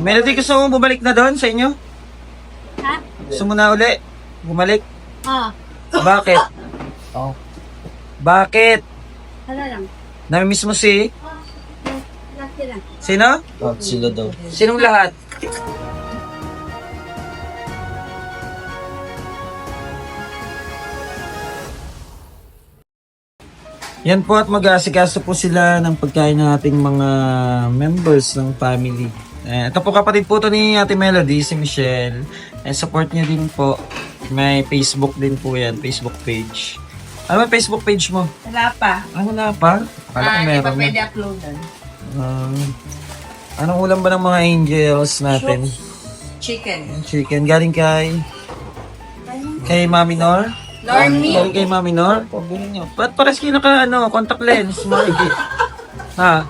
Melody, gusto mo bumalik na doon sa inyo? Ha? Gusto mo na uli? Bumalik? Oo. Bakit? Bakit? Ano lang? Namimiss mo si? Laki lang. Sino? Sila daw. Sinong lahat? Yan po at mag-aasikaso po sila ng pagkain ng ating mga members ng family. Ito po kapatid po to ni Ate Melody, si Michelle. Support niyo din po. May Facebook din po yan, Facebook page. Ano ba Facebook page mo? Wala pa. Wala pa? Akala ko Hindi meron pa na. pwede uploadan. Anong ulam ba ng mga angels natin? Chicken. Chicken. Galing kay Mami Nor? Normie. Galing kay Mami Nor? Pabili nyo. Ba't pares kayo contact lens? Marky. Ha?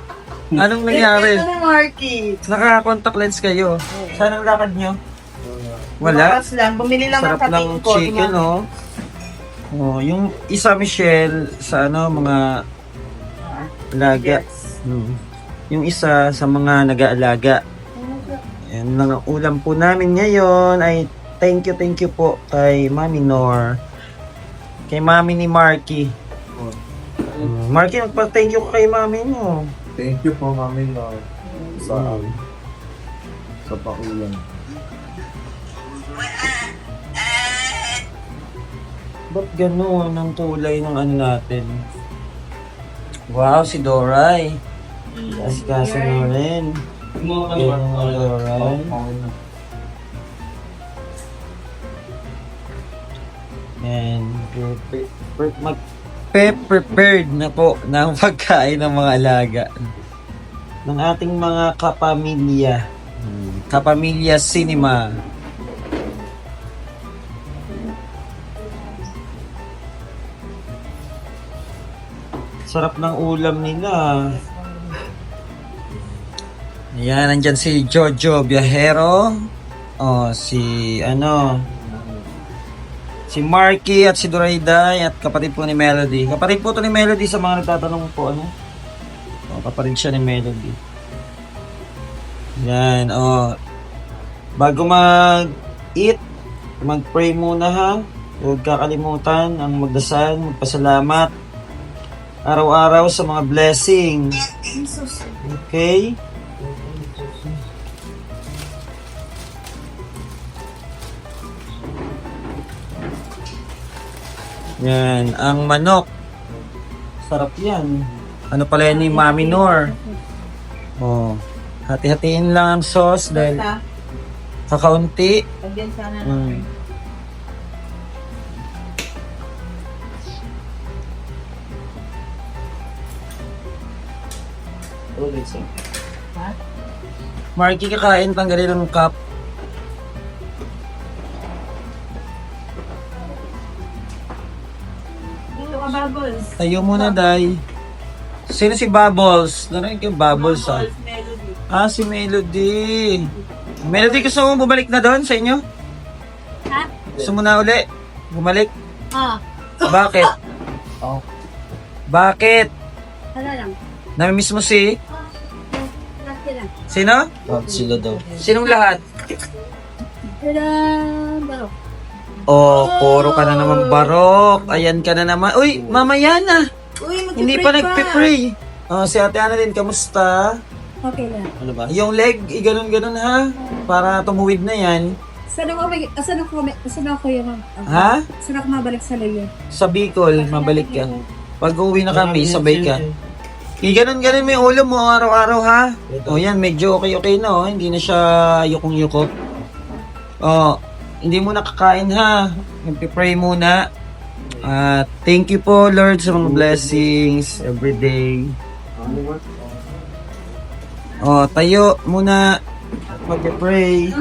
Anong nangyari? Ito ni Marky. Naka-contact lens kayo. Saan ang lakad nyo? Wala? Bukas lang. Bumili lang ng Sarap lang kating ko. chicken, oh. Oh, yung isa Michelle sa mga alaga. Yes. Yung isa sa mga nag-aalaga. Yan lang ang ulam po namin ngayon ay thank you po kay Mami Nor. Kay Mami ni Marky. Marky, magpa-thank you kay Mami mo. Thank you po, Mami Lord. Sa pakulang. Ba't gano'n ang kulay ng ano natin? Wow, si Doray. Asikaso na rin. Doray. And prepared na po ng pagkain ng mga alaga ng ating mga kapamilya. Kapamilya Cinema. Sarap ng ulam nila. Ayan, nandyan si Jojo Viajero. Si Marky at si Dorayday at kapatid po ni Melody. Kapatid po to ni Melody sa mga nagtatanong po, kapatid siya ni Melody. Yan, bago mag-eat, mag-pray muna ha. Huwag kakalimutan ang magdasal, magpasalamat araw-araw sa mga blessings. Okay? Yan, ang manok. Sarap yan. Ano pala yan ni Mami Nor? Hati-hatiin lang ang sauce dahil kakaunti. Pagyan sana Marky, kakain, tanggalin ang cup. Dito ka, Bubbles. Tayo muna, Day. Sino si Bubbles? Narinig yung Bubbles, ah. Melody. Si Melody. Melody, gusto mo bumalik na doon sa inyo? Ha? Gusto mo na uli? Bumalik? Oo. Bakit? Bakit? Ano lang? Namimiss mo si? Laki lang. Sino? Sila daw. Sinong lahat? Baro. Puro ka na naman barok. Ayan ka na naman. Uy, mamaya na. Uy, Hindi pa nagpe-pray. Si Ate Ana din, kamusta? Okay lang. Ano ba? Yung leg, ganun-ganun ha. Para tumuwid na yan. Saan ako yung... Ha? Saan ako mabalik sa layo? Sa Bicol, mabalik ka. Pag uwi na kami, sabay ka. Ganun-ganun may ulo mo araw-araw ha. Yan, medyo okay na oh. Hindi na siya yukong-yuko. Hindi mo nakakain ha. Magpipray muna. Thank you po Lord sa mga blessings every day. Tayo muna. Magpipray.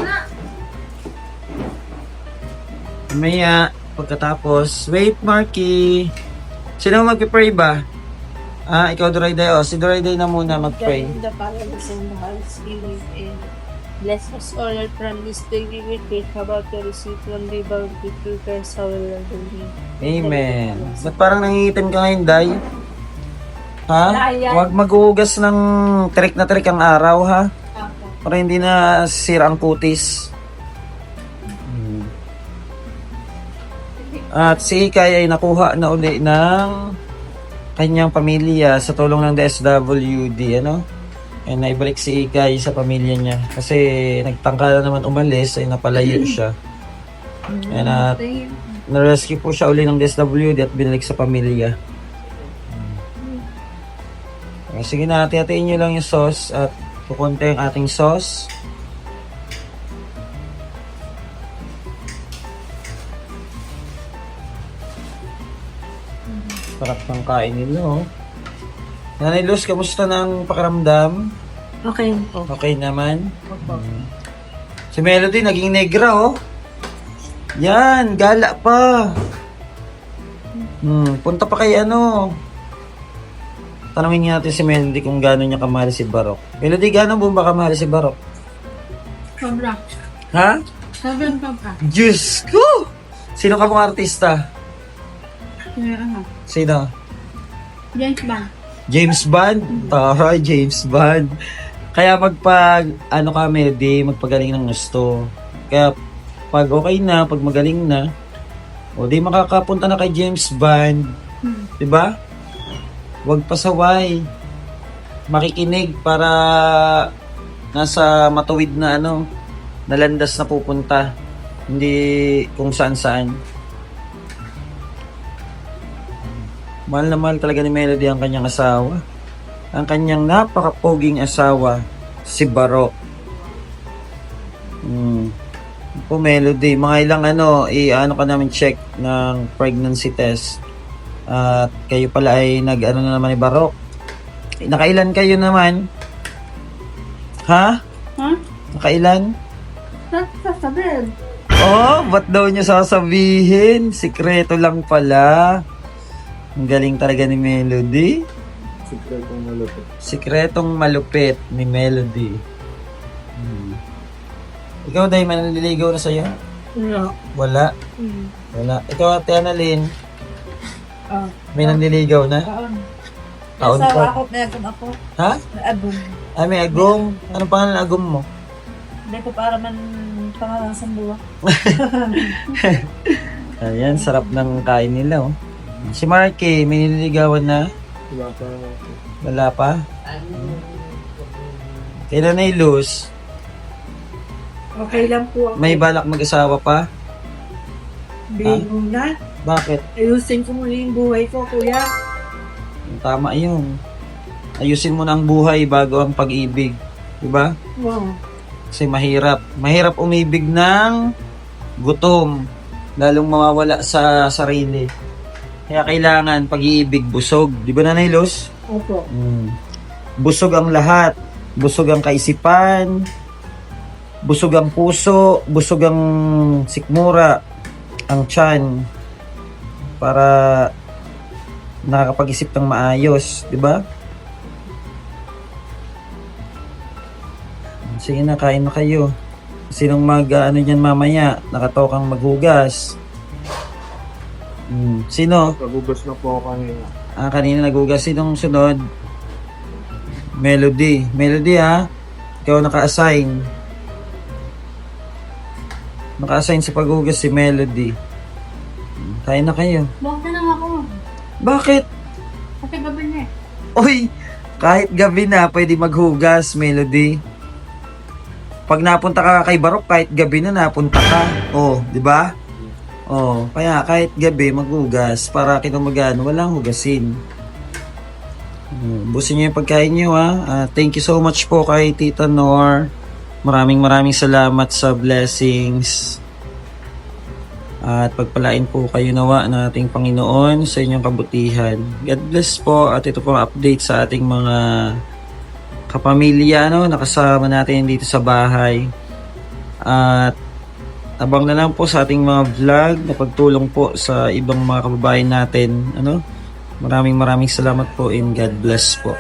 Maya, pagkatapos, wait Marky. Sino magpipray ba? Ikaw Dorayday. Si Dorayday na muna mag-pray. The Father's and the Holy Spirit and bless us all from this daily we take about to receive from the bounty through Christ our Lord. Amen. Ba't parang nangingitim ka ngayon, Day? Ha? Ayan. Huwag maghuhugas ng trik na trik ang araw, ha? para hindi na sira ang kutis. At si Ikay ay nakuha na uli ng kanyang pamilya sa tulong ng DSWD, ano? And naibalik si Ikay sa pamilya niya kasi nagtangka na naman umalis ay napalayo siya. And na-rescue po siya uli ng DSWD at binalik sa pamilya. Sige na, hati-hatiin nyo lang yung sauce at kukunti yung ating sauce. Sarap ng kain nila, oh. Nanay Luz, kamusta ng pakiramdam? Okay po. Okay naman? Si Melody, naging negra, oh. Yan, gala pa. Punta pa kay ano. Tanungin natin si Melody kung gano'n niya kamahal si Barok. Melody, gano'n mo ba kamahal si Barok? Sobra. Ha? Sobrang sobra. Diyos ko! Sino ka mong artista? Ano? Sino? James Bond. James Bond? Taray, James Bond. Kaya ano ka, Melody, magpagaling ng gusto. Kaya pag okay na, pag magaling na, o di makakapunta na kay James Bond. Diba? Huwag pasaway. Makikinig para nasa matuwid na na landas na pupunta. Hindi kung saan-saan. Mahal na mahal talaga ni Melody ang kanyang asawa. Ang kanyang napakapoging asawa, si Barok. Po Melody, mga ilang ka namin check ng pregnancy test. At kayo pala ay na naman ni Barok. Nakailan kayo naman? Ha? Ha? Nakailan? Sasabihin. Oh, ba't daw niya sasabihin? Sikreto lang pala. Ang galing talaga ni Melody. Sikretong malupit. Sikretong malupit ni Melody. Ikaw, Day, may naliligaw na sa'yo? No. Wala. Wala. Ikaw, Ate Annalyn, may nanliligaw na? Taon Asawa pa. ako, may agum ako. Ha? May agum. Ay, may agum. Anong pangalan ng agum mo? Hindi ko para man pangalang sa buwa. Ayan, sarap ng kain nila, oh. Si Marky, may nililigawan na? Wala pa. Wala pa? Kailan na Luz? Okay lang po ako. May balak mag-asawa pa? Hindi muna. Bakit? Ayusin ko muna yung buhay ko, kuya. Tama yun. Ayusin mo na ang buhay bago ang pag-ibig. Diba? Wow. Kasi mahirap. Mahirap umibig ng gutom. Lalong mawawala sa sarili. Kaya kailangan pag-iibig busog. Di ba, Nanay Luz? Opo. Busog ang lahat. Busog ang kaisipan. Busog ang puso. Busog ang sikmura. Ang tiyan. Para nakakapag-isip ng maayos. Di ba? Sige na, kain na kayo. Sinong dyan mamaya? Nakatokang maghugas. Sino? Nagugas na po ako kanina. Kanina nagugas. Sinong sunod? Melody. Melody, ha? Ikaw naka-assign. Naka-assign sa paghugas si Melody. Kain na kayo. Bakit na lang ako? Bakit? Kasi gabi na eh. Uy! Kahit gabi na, pwede maghugas, Melody. Pag napunta ka kay Barok, kahit gabi na napunta ka. Oh, di ba? Oh, kaya kahit gabi maghugas para kinamagan, walang hugasin. Busin niyo yung pagkain niyo, ha. Thank you so much po kay Tita Nor. Maraming salamat sa blessings. At pagpalain po kayo nawa ng ating Panginoon sa inyong kabutihan. God bless po. At ito po ang update sa ating mga kapamilya, nakasama natin dito sa bahay. At abang na lang po sa ating mga vlog na pagtulong po sa ibang mga kababayan natin. Maraming salamat po and God bless po.